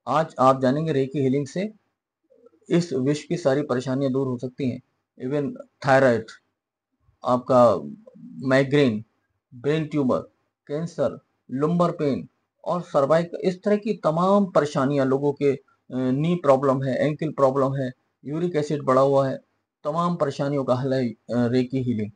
आज आप जानेंगे रेकी हीलिंग से इस विश्व की सारी परेशानियां दूर हो सकती हैं। इवन थायराइड, आपका migraine, brain tumour, cancer, lumbar pain और सर्वाइकल, इस तरह की तमाम परेशानियां लोगों के, नी प्रॉब्लम है, एंकल प्रॉब्लम है, यूरिक एसिड बढ़ा हुआ है, तमाम परेशानियों का हल है रेकी हीलिंग।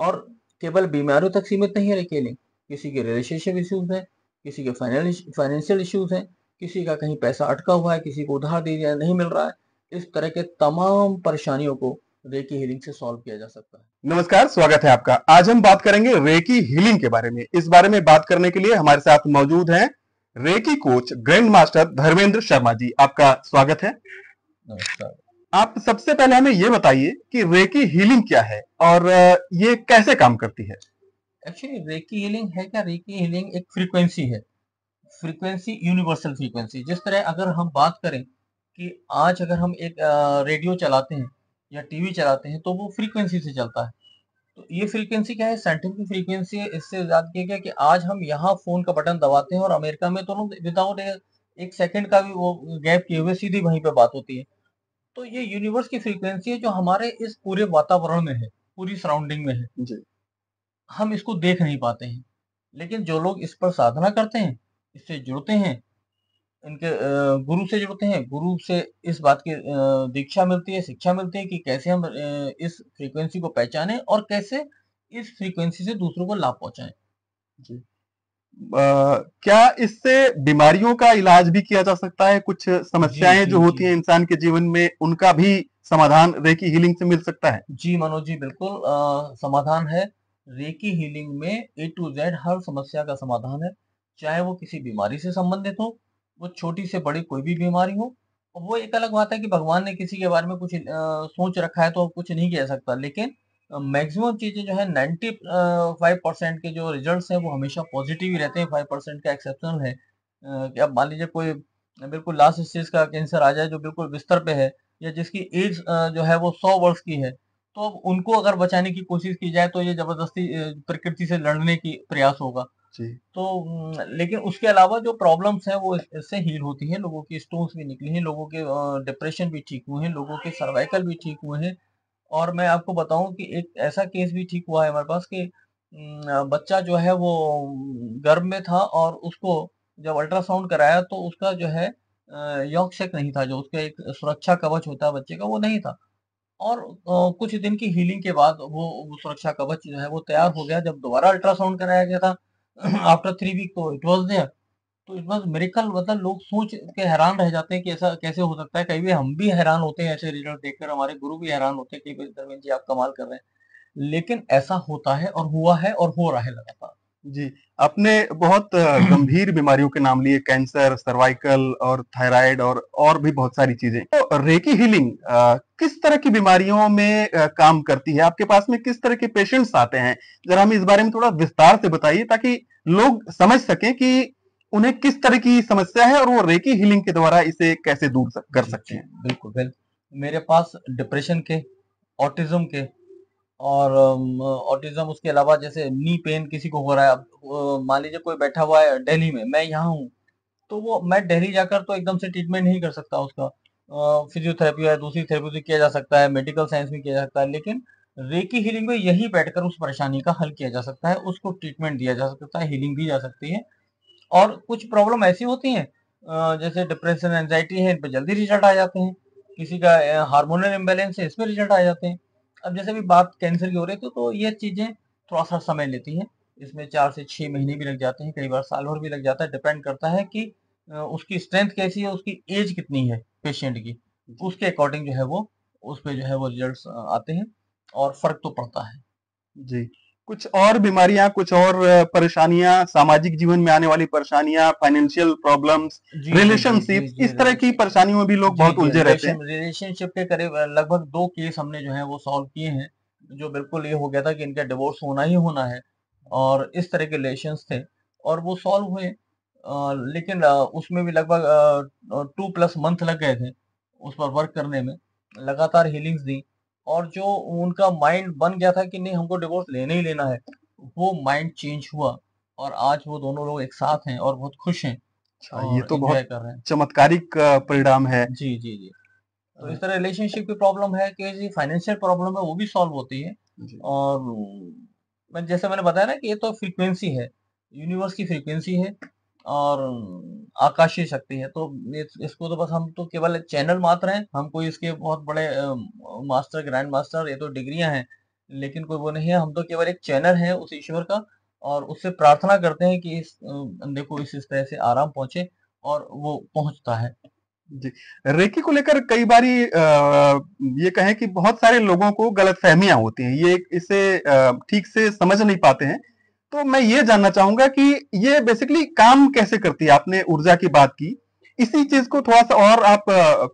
और केवल बीमारियों तक सीमित नहीं है रेकी हीलिंग। किसी के रिलेशनशिप इश्यूज हैं, किसी के फाइनेंशियल इश्यूज हैं, किसी का कहीं पैसा अटका हुआ है, किसी को उधार दे दिया नहीं मिल रहा है, इस तरह के तमाम परेशानियों को रेकी हीलिंग से सॉल्व किया जा सकता है। नमस्कार, स्वागत है आपका। आज हम बात करेंगे रेकी हीलिंग के बारे में। इस बारे में बात करने के लिए हमारे साथ मौजूद हैं reiki coach grand master Dharmendra Sharma ji. आपका स्वागत है। नमस्कार। आप सबसे पहले हमें यह बताइए कि रेकी हीलिंग क्या है और ये कैसे काम करती है। एक्चुअली रेकी हीलिंग है क्या? रेकी हीलिंग एक फ्रीक्वेंसी है, फ्रीक्वेंसी, यूनिवर्सल फ्रीक्वेंसी। जिस तरह अगर हम बात करें कि आज अगर हम एक रेडियो चलाते हैं या टीवी चलाते हैं तो वो फ्रीक्वेंसी से चलता है। तो ये फ्रीक्वेंसी क्या है? साइंटिफिक फ्रीक्वेंसी है। इससे याद किया गया कि आज हम यहाँ फोन का बटन दबाते हैं और अमेरिका में तो लोग विदाउट एक सेकंड का भी वो गैप किए हुए सीधी वहीं पे बात होती है। तो ये यूनिवर्स की फ्रीक्वेंसी है जो हमारे इस पूरे वातावरण में है, पूरी सराउंडिंग में है। जी। हम इसको देख नहीं पाते हैं, लेकिन जो लोग इस पर साधना करते हैं, इससे जुड़ते हैं, इनके गुरु से जुड़ते हैं, गुरु से इस बात की दीक्षा मिलती है, शिक्षा मिलती है कि कैसे हम इस फ्रीक्वेंसी को पहचानें और कैसे इस फ्रीक्वेंसी से दूसरों को लाभ पहुंचाएं। जी। क्या इससे बीमारियों का इलाज भी किया जा सकता है? कुछ जी समस्याएं जी जो जी होती हैं इंसान के जीवन में, उनका भी समाधान रेकी हीलिंग से मिल सकता है? जी मनोज जी, बिल्कुल समाधान है। रेकी हीलिंग में ए टू जेड हर समस्या का समाधान है। चाहे वो किसी बीमारी से संबंधित हो, वो छोटी से बड़ी कोई भी बीमारी हो। वो एक अलग बात है कि भगवान ने किसी के बारे में कुछ सोच रखा है तो कुछ नहीं कह सकता, लेकिन मैक्सिमम चीजें जो है 95% के जो रिजल्ट्स हैं वो हमेशा पॉजिटिव ही रहते हैं। 5% का एक्सेप्शनल है। कि अब मान लीजिए कोई बिल्कुल लास्ट स्टेज का कैंसर आ जाए जो बिल्कुल बिस्तर पे है, या जिसकी एज जो है वो 100 वर्ष की है, तो अब उनको अगर बचाने की कोशिश की जाए तो ये जबरदस्ती प्रकृति से लड़ने की प्रयास होगा। जी। तो लेकिन उसके अलावा जो प्रॉब्लम्स हैं वो इससे हील होती हैं। लोगों की स्टोन्स भी निकली हैं, लोगों के डिप्रेशन भी ठीक हुए हैं, लोगों के सर्वाइकल भी ठीक हुए हैं। और मैं आपको बताऊं कि एक ऐसा केस भी ठीक हुआ है हमारे पास कि बच्चा जो है वो गर्भ में था और उसको जब अल्ट्रासाउंड कराया तो उसका जो है यॉर्क शेक नहीं था, जो उसका एक सुरक्षा कवच होता है बच्चे का, वो नहीं था। और कुछ दिन की हीलिंग के बाद वो सुरक्षा कवच जो है वो तैयार हो गया। जब दोबारा अल्ट्रासाउंड कराया गया था आफ्टर 3 वीक, तो इट वाज देयर। तो इट वाज मिरेकल। मतलब लोग सोच के हैरान रह जाते हैं कि ऐसा कैसे हो सकता है। कई बार हम भी हैरान होते हैं ऐसे रिजल्ट देखकर, हमारे गुरु भी हैरान होते हैं कि धर्मेंद्र जी आप कमाल कर रहे हैं। लेकिन ऐसा होता है और हुआ है और हो रहा है लगातार। जी। आपने बहुत गंभीर बीमारियों के नाम लिए, कैंसर, सर्वाइकल और थायराइड और भी बहुत सारी चीजें। तो रेकी हीलिंग किस तरह की बीमारियों में काम करती है? आपके पास में किस तरह के पेशेंट्स आते हैं? जरा हमें इस बारे में थोड़ा विस्तार से बताइए ताकि लोग समझ सकें कि उन्हें किस तरह की समस्या है और वो रेकी हीलिंग के द्वारा इसे कैसे कर जी सकते जी, हैं। बिल्कुल बिल्कुल। मेरे पास डिप्रेशन के, ऑटिज्म के, और ऑटिज्म, उसके अलावा जैसे नी पेन किसी को हो रहा है। अब मान लीजिए कोई बैठा हुआ है दिल्ली में, मैं यहाँ हूँ, तो वो मैं दिल्ली जाकर तो एकदम से ट्रीटमेंट नहीं कर सकता उसका। फिजियोथेरेपी है, दूसरी थेरेपी से किया जा सकता है, मेडिकल साइंस में किया जा सकता है, लेकिन रेकी हीलिंग में यही बैठकर उस परेशानी का हल किया जा सकता है, उसको ट्रीटमेंट दिया जा सकता है, हीलिंग दी जा सकती है। और कुछ प्रॉब्लम ऐसी होती हैं जैसे डिप्रेशन, एंजाइटी है, इन पे जल्दी रिजल्ट आ जाते हैं। किसी का हार्मोनल इम्बैलेंस है, इसमें रिजल्ट आ जाते हैं। अब जैसे भी बात कैंसर की हो रही थी, तो ये चीजें थोड़ा सा समय लेती हैं। इसमें 4 से 6 महीने भी लग जाते हैं, कई बार साल भर भी लग जाता है। डिपेंड करता है कि उसकी स्ट्रेंथ कैसी है, उसकी एज कितनी है पेशेंट की। जी। उसके अकॉर्डिंग जो है वो, उस पे जो है वो रिजल्ट आते हैं और फर्क तो पड़ता है। जी। कुछ और बीमारियां, कुछ और परेशानियां, सामाजिक जीवन में आने वाली परेशानियां, फाइनेंशियल प्रॉब्लम्स, जी जी जी जी रिलेशनशिप्स, जी इस तरह की परेशानियों में भी लोग जी बहुत जी, उलझे रहते हैं। रिलेशनशिप के करीब लगभग 2 केस हमने जो है वो सॉल्व किए हैं। जो बिल्कुल ये हो गया था कि इनका डिवोर्स होना ही होना है, और इस तरह के रिलेशंस थे और वो सॉल्व हुए। लेकिन उसमें भी लगभग 2+ मंथ लग गए थे उस पर वर्क करने में, लगातार हीलिंग्स दी। और जो उनका माइंड बन गया था कि नहीं हमको डिवोर्स लेना ही लेना है, वो माइंड चेंज हुआ और आज वो दोनों लोग एक साथ हैं और बहुत खुश हैं। अच्छा, ये और तो बहुत एंजॉय कर रहे हैं। चमत्कारिक परिणाम है। जी, जी, जी। तो अ, इस तरह रिलेशनशिप की प्रॉब्लम है कि जी फाइनेंशियल प्रॉब्लम है वो भी सॉल्व होती है। जी, और मैं जैसे मैंने बताया ना कि ये तो फ्रीक्वेंसी है, यूनिवर्स की फ्रीक्वेंसी है और आकाशीय शक्ति है। तो इसको तो बस हम तो केवल एक चैनल मात्र हैं, हम कोई इसके बहुत बड़े मास्टर, ग्रैंड मास्टर, ये तो डिग्रियां हैं, लेकिन कोई वो नहीं है। हम तो केवल एक चैनल है उस ईश्वर का, और उससे प्रार्थना करते हैं कि इस बंदे को इस तरह से आराम पहुंचे, और वो पहुंचता है। जी। रेकी को लेकर कई बारी ये कहें कि बहुत सारे लोगों को गलतफहमियां होती हैं, ये इसे ठीक से समझ नहीं पाते हैं। तो मैं ये जानना चाहूंगा कि ये बेसिकली काम कैसे करती है। आपने ऊर्जा की बात की, इसी चीज को थोड़ा सा और आप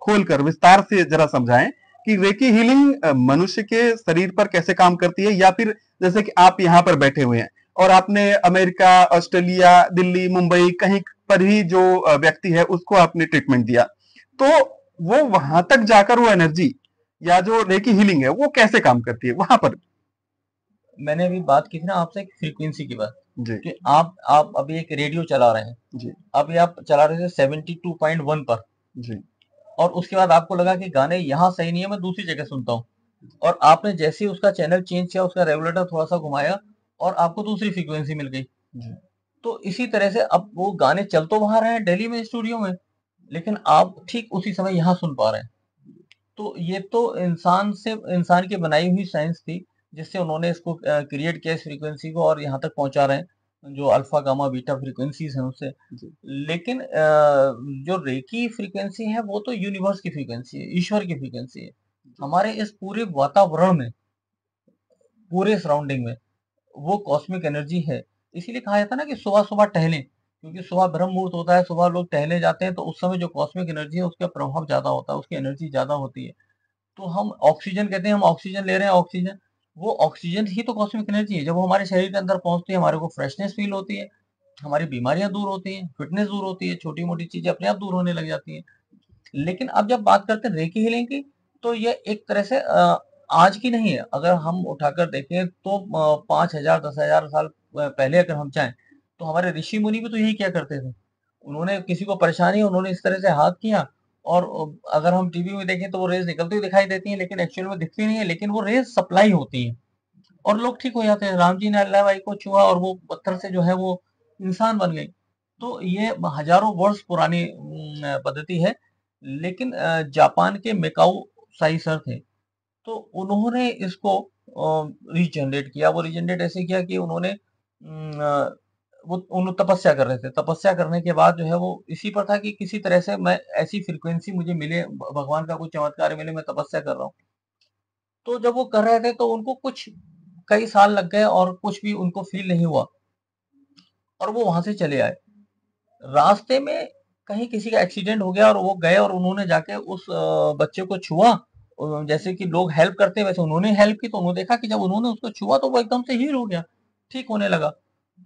खोलकर विस्तार से जरा समझाएं कि रेकी हीलिंग मनुष्य के शरीर पर कैसे काम करती है, या फिर जैसे कि आप यहाँ पर बैठे हुए हैं और आपने अमेरिका, ऑस्ट्रेलिया, दिल्ली, मुंबई कहीं पर ही जो व्यक्ति है उसको आपने ट्रीटमेंट दिया, तो वो वहां तक जाकर वो एनर्जी या जो रेकी हीलिंग है वो कैसे काम करती है वहां पर। मैंने अभी बात की थी ना आपसे फ्रीक्वेंसी की बात, जी, कि आप अभी एक रेडियो चला रहे हैं, जी, अभी आप चला रहे थे 72.1 पर, जी, और उसके बाद आपको लगा कि गाने यहाँ सही नहीं है, मैं दूसरी जगह सुनता हूँ, और आपने जैसे ही उसका चैनल चेंज किया, उसका रेगुलेटर थोड़ा सा घुमाया, और आपको दूसरी फ्रीक्वेंसी मिल गई। जी, तो इसी तरह से अब वो गाने चल तो वहां रहे हैं दिल्ली में स्टूडियो में, लेकिन आप ठीक उसी समय यहाँ सुन पा रहे हैं। तो ये तो इंसान की बनाई हुई साइंस थी, जिससे उन्होंने इसको क्रिएट किया, इस फ्रीक्वेंसी को, और यहाँ तक पहुंचा रहे हैं जो अल्फा गामा बीटा फ्रीक्वेंसीज हैं उससे। जी, लेकिन जो रेकी फ्रीक्वेंसी है वो तो यूनिवर्स की फ्रीक्वेंसी है, ईश्वर की फ्रीक्वेंसी है। हमारे इस पूरे वातावरण में, पूरे सराउंडिंग में वो कॉस्मिक एनर्जी है। इसीलिए कहा जाता है ना कि सुबह सुबह टहलें, क्योंकि सुबह ब्रह्म मुहूर्त होता है, सुबह लोग टहलने जाते हैं, तो उस समय जो कॉस्मिक एनर्जी है उसका प्रभाव ज्यादा होता है, उसकी एनर्जी ज्यादा होती है। तो हम ऑक्सीजन कहते हैं, हम ऑक्सीजन ले रहे हैं, ऑक्सीजन, वो ऑक्सीजन ही तो कॉस्मिक एनर्जी है। जब वो हमारे शरीर के अंदर पहुंचती है, हमारे को फ्रेशनेस फील होती है, हमारी बीमारियां दूर होती हैं, फिटनेस दूर होती है, छोटी मोटी चीजें अपने आप दूर होने लग जाती हैं। लेकिन अब जब बात करते हैं रेकी हीलिंग की, तो ये एक तरह से आज की नहीं है। अगर हम उठाकर देखें तो 5,000 10,000 साल पहले अगर हम चाहें, तो हमारे ऋषि मुनि भी तो यही किया करते थे। उन्होंने किसी को परेशानी है, उन्होंने इस तरह से हाथ किया, और अगर हम टीवी में देखें तो वो रेज निकलती हुई दिखाई देती हैं, लेकिन एक्चुअल में दिखती नहीं है, लेकिन वो रेज सप्लाई होती है, और लोग ठीक हो जाते हैं। राम जी ने अल्लाह भाई को छुआ, और वो पत्थर से जो है वो इंसान बन गई। तो ये हजारों वर्ष पुरानी पद्धति है। लेकिन जापान के मेकाऊ साई सर थे, तो उन्होंने इसको रीजनरेट किया। वो रीजनरेट ऐसे किया कि उन्होंने वो उन तपस्या कर रहे थे, तपस्या करने के बाद जो है वो इसी पर था कि किसी तरह से मैं ऐसी फ्रीक्वेंसी मुझे मिले, भगवान का कोई चमत्कार मिले, मैं तपस्या कर रहा हूँ। तो जब वो कर रहे थे तो उनको कुछ कई साल लग गए, और कुछ भी उनको फील नहीं हुआ, और वो वहां से चले आए। रास्ते में कहीं किसी का एक्सीडेंट हो गया, और वो गए और उन्होंने जाके उस बच्चे को छुआ। जैसे कि लोग हेल्प करते हैं, वैसे उन्होंने हेल्प की, तो उन्होंने देखा कि जब उन्होंने उसको छुआ तो वो एकदम से हील हो गया, ठीक होने लगा।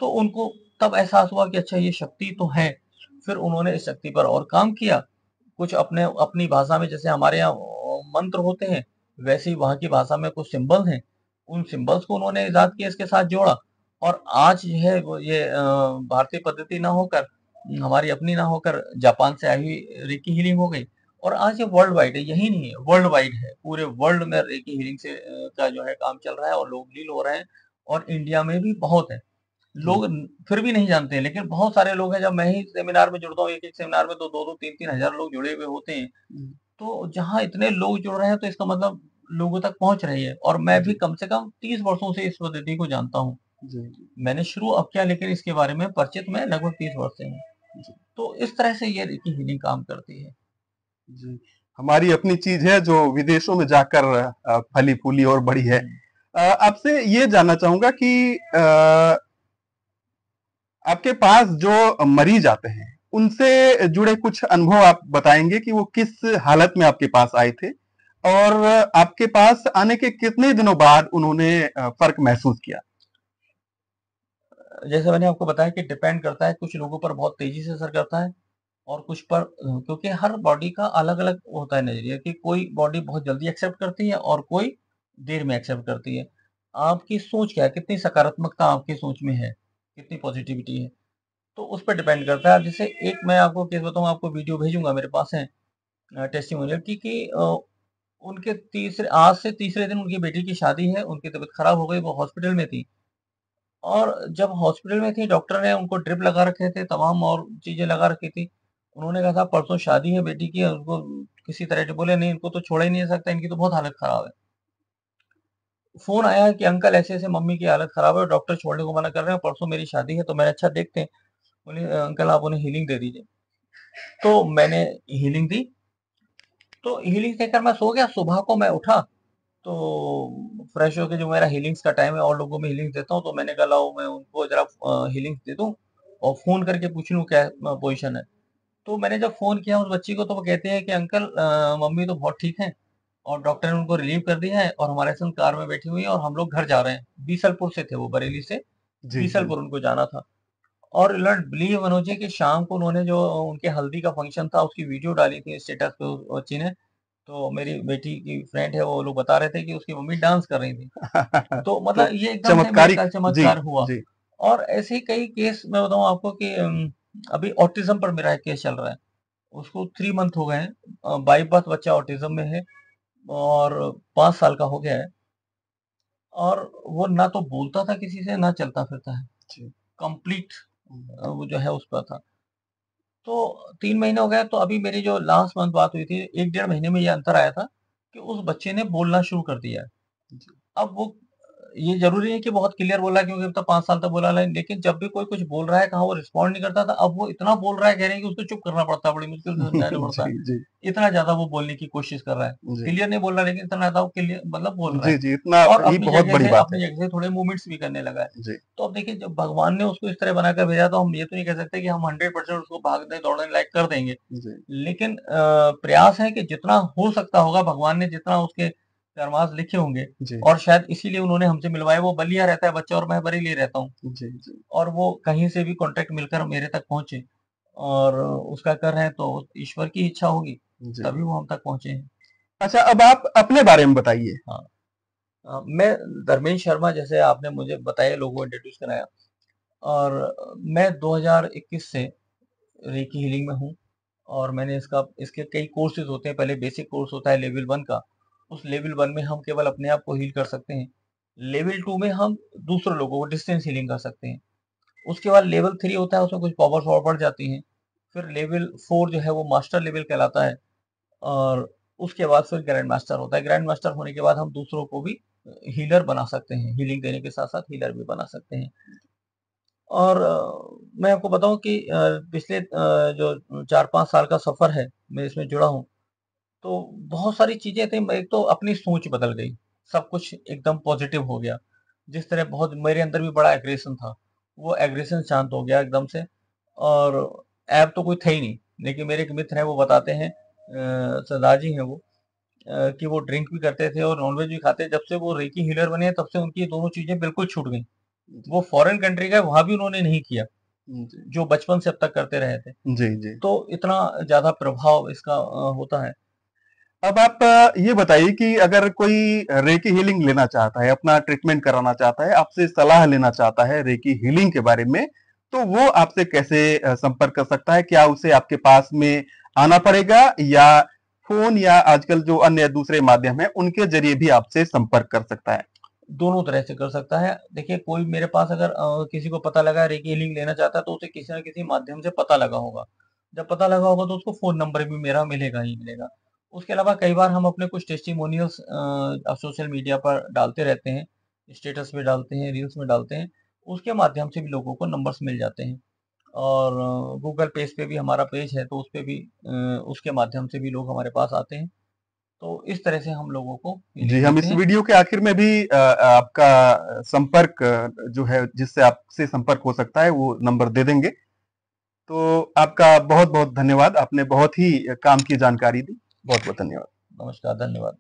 तो उनको तब एहसास हुआ कि अच्छा, ये शक्ति तो है। फिर उन्होंने इस शक्ति पर और काम किया, कुछ अपने अपनी भाषा में, जैसे हमारे यहाँ मंत्र होते हैं, वैसे ही वहाँ की भाषा में कुछ सिंबल हैं, उन सिंबल्स को उन्होंने इजाद किया, इसके साथ जोड़ा, और आज जो है वो ये भारतीय पद्धति ना होकर, हमारी अपनी ना होकर, जापान से आई हुई रेकी हीलिंग हो गई। और आज ये वर्ल्ड वाइड है, यही नहीं है, वर्ल्ड वाइड है, पूरे वर्ल्ड में रेकी हीलिंग से का जो है काम चल रहा है, और लोग हील हो रहे हैं। और इंडिया में भी बहुत है, जी, लोग फिर भी नहीं जानते हैं, लेकिन बहुत सारे लोग हैं। जब मैं ही सेमिनार में जुड़ता हूँ, एक एक सेमिनार में तो 2-2 3-3 हजार लोग जुड़े हुए होते हैं। जी, तो जहाँ इतने लोग जुड़ रहे हैं, तो इसका मतलब लोगों तक पहुंच रही है। और मैं भी जी, कम से कम 30 वर्षों से इस पद्धति को जानता हूँ। जी, मैंने शुरू अब किया, लेकिन इसके बारे में परिचित मैं लगभग 30 वर्ष से हूँ। जी, तो इस तरह से ये रेकी हीलिंग काम करती है। जी। हमारी अपनी चीज है जो विदेशों में जाकर फली फूली और बड़ी है। हम्म। आपसे ये जानना चाहूंगा कि आपके पास जो मरीज आते हैं उनसे जुड़े कुछ अनुभव आप बताएंगे कि वो किस हालत में आपके पास आए थे, और आपके पास आने के कितने दिनों बाद उन्होंने फर्क महसूस किया। जैसे मैंने आपको बताया कि डिपेंड करता है, कुछ लोगों पर बहुत तेजी से असर करता है, और कुछ पर क्योंकि हर बॉडी का अलग अलग होता है नजरिया, कि कोई बॉडी बहुत जल्दी एक्सेप्ट करती है, और कोई देर में एक्सेप्ट करती है। आपकी सोच क्या है, कितनी सकारात्मकता आपकी सोच में है, कितनी पॉजिटिविटी है। तो उस पर डिपेंड करता है। अब जैसे एक मैं आपको केस बताऊँ, आपको वीडियो भेजूँगा, मेरे पास है टेस्टिमोनियल कि उनके तीसरे आज से तीसरे दिन उनकी बेटी की शादी है, उनकी तबीयत खराब हो गई, वो हॉस्पिटल में थी। और जब हॉस्पिटल में थी, डॉक्टर ने उनको ड्रिप लगा रखे थे, तमाम और चीज़ें लगा रखी थी। उन्होंने कहा था परसों शादी है बेटी की, उनको किसी तरह से बोले नहीं, इनको तो छोड़ा ही नहीं जा सकता, इनकी तो बहुत हालत खराब है। फ़ोन आया कि अंकल ऐसे-ऐसे मम्मी की हालत खराब है और डॉक्टर छोड़ने को मना कर रहे हैं, परसों मेरी शादी है। तो मैंने अच्छा देखते हैं, बोले अंकल आप उन्हें हीलिंग दे दीजिए। तो मैंने हीलिंग दी, तो हीलिंग देकर मैं सो गया। सुबह को मैं उठा, तो फ्रेश होके, जो मेरा हीलिंग्स का टाइम है और लोगों में हीलिंग्स देता हूँ, तो मैंने कहा लाओ मैं उनको जरा हीलिंग्स दे दूँ और फ़ोन करके पूछ लूँ क्या पोज़ीशन है। तो मैंने जब फ़ोन किया उस बच्ची को, तो वो कहते हैं कि अंकल मम्मी तो बहुत ठीक हैं और डॉक्टर ने उनको रिलीव कर दिया है और हमारे संग कार में बैठी हुई हैं और हम लोग घर जा रहे हैं। बीसलपुर से थे वो, बरेली से जी, जी। बीसलपुर उनको जाना था। और लॉर्ड बिलीव मनोज कि शाम को उन्होंने जो उनके हल्दी का फंक्शन था, उसकी वीडियो डाली थी स्टेटस पे उस बच्ची ने। तो मेरी बेटी की फ्रेंड है, वो लोग बता रहे थे कि उसकी मम्मी डांस कर रही थी। तो तो मतलब ये एकदम से चमत्कारिक मेडिकल जी, चमत्कार हुआ। जी। और ऐसे ही कई केस मैं बताऊँ आपको कि अभी ऑटिज़्म पर मेरा एक केस चल रहा है। उसको 3 मंथ हो गए हैं। बाय बर्थ बच्चा ऑटिज़्म में है और 5 साल का हो गया है और वो ना तो बोलता था किसी से, ना चलता-फिरता है। जी। कंप्लीट हुँ। वो जो है उस पर था। तो 3 महीने हो गए, तो अभी मेरी जो लास्ट मंथ बात हुई थी, 1 डेढ़ महीने में ये अंतर आया था कि उस बच्चे ने बोलना शुरू कर दिया है। जी। अब वो ये ज़रूरी नहीं कि बहुत क्लियर बोला है, क्योंकि अब तक 5 साल तक बोला नहीं, लेकिन जब भी कोई कुछ बोल रहा है, कहाँ वो रिस्पॉन्ड नहीं करता था, अब वो इतना बोल रहा है, कह रहे हैं कि उसको चुप करना पड़ता है, बड़ी मुश्किल से समझाना पड़ता है। जी, जी, इतना ज़्यादा वो बोलने की कोशिश कर रहा है। जी। क्लियर नहीं बोल रहा, लेकिन इतना ज़्यादा वो क्लियर मतलब बोल रहा जी, है जी, इतना और ही बहुत बड़ी बात है। अपनी जगह से थोड़े मूवमेंट्स भी करने लगा है। जी, तो अब देखिए, जब भगवान ने उसको इस तरह बनाकर भेजा, तो हम ये तो नहीं कह सकते कि हम 100% उसको भागने दौड़ने लायक कर देंगे। जी, लेकिन प्रयास है कि जितना हो सकता होगा, भगवान ने जितना उसके कर्मास लिखे होंगे, जी, और शायद इसीलिए उन्होंने हमसे मिलवाया। वो बलिया रहता है बच्चा और मैं बरेली रहता हूँ, जी, जी। और वो कहीं से भी कॉन्टैक्ट मिलकर मेरे तक पहुँचे और उसका कर है, तो ईश्वर की इच्छा होगी, जी। तभी वो हम तक पहुँचे हैं। अच्छा, अब आप अपने बारे में बताइए। हाँ। मैं धर्मेश शर्मा, जैसे आपने मुझे बताया, लोगों को इंट्रोड्यूस कराया, और मैं 2021 से रेकी हीलिंग में हूँ और मैंने इसके कई कोर्सेज़ होते हैं। पहले बेसिक कोर्स होता है लेवल 1 का। उस लेवल 1 में हम केवल अपने आप को हील कर सकते हैं। लेवल 2 में हम दूसरे लोगों को डिस्टेंस हीलिंग कर सकते हैं। उसके बाद लेवल 3 होता है, उसमें कुछ पावर्स और बढ़ जाती हैं। फिर लेवल 4 जो है वो मास्टर लेवल कहलाता है, और उसके बाद फिर ग्रैंड मास्टर होता है। ग्रैंड मास्टर होने के बाद हम दूसरों को भी हीलर बना सकते हैं। हीलिंग देने के साथ-साथ हीलर भी बना सकते हैं। और मैं आपको बताऊँ कि पिछले जो 4-5 साल का सफ़र है, मैं इसमें जुड़ा हूँ, तो बहुत सारी चीज़ें थी। एक तो अपनी सोच बदल गई, सब कुछ एकदम पॉज़िटिव हो गया। जिस तरह बहुत मेरे अंदर भी बड़ा एग्रेशन था, वो एग्रेशन शांत हो गया एकदम से। और ऐब तो कोई थे ही नहीं, लेकिन मेरे एक मित्र हैं, वो बताते हैं, सरदार जी हैं वो, कि वो ड्रिंक भी करते थे और नॉन-वेज भी खाते। जब से वो रेकी हीलर बने हैं, तब से उनकी ये दोनों चीज़ें बिल्कुल छूट गईं। जी, वो फ़ॉरेन कंट्री गए, वहाँ भी उन्होंने नहीं किया, जी, जो बचपन से अब तक करते रहे थे। जी, जी। तो इतना ज़्यादा प्रभाव इसका होता है। अब आप ये बताइए कि अगर कोई रेकी हीलिंग लेना चाहता है, अपना ट्रीटमेंट कराना चाहता है, आपसे सलाह लेना चाहता है रेकी हीलिंग के बारे में, तो वो आपसे कैसे संपर्क कर सकता है? क्या उसे आपके पास में आना पड़ेगा या फ़ोन या आजकल जो अन्य दूसरे माध्यम हैं, उनके ज़रिए भी आपसे संपर्क कर सकता है? दोनों तरह से कर सकता है। देखिए, कोई मेरे पास अगर किसी को पता लगा रेकी हीलिंग लेना चाहता है, तो उसे किसी न किसी माध्यम से पता लगा होगा। जब पता लगा होगा, तो उसको फ़ोन नंबर भी मेरा मिलेगा ही मिलेगा। उसके अलावा कई बार हम अपने कुछ टेस्टिमोनियल्स सोशल मीडिया पर डालते रहते हैं, स्टेटस पे डालते हैं, रील्स में डालते हैं। उसके माध्यम से भी लोगों को नंबर्स मिल जाते हैं। और गूगल पेज पे भी हमारा पेज है, तो उसपे भी उसके माध्यम से भी लोग हमारे पास आते हैं। तो इस तरह से हम लोगों को जी, हीलिंग हम देते इस हैं। वीडियो के आखिर में भी आपका संपर्क जो है जिससे आपसे संपर्क हो सकता है, वो नंबर दे देंगे। तो आपका बहुत-बहुत धन्यवाद। आपने बहुत ही काम की जानकारी दी। बहुत-बहुत धन्यवाद। नमस्कार, धन्यवाद।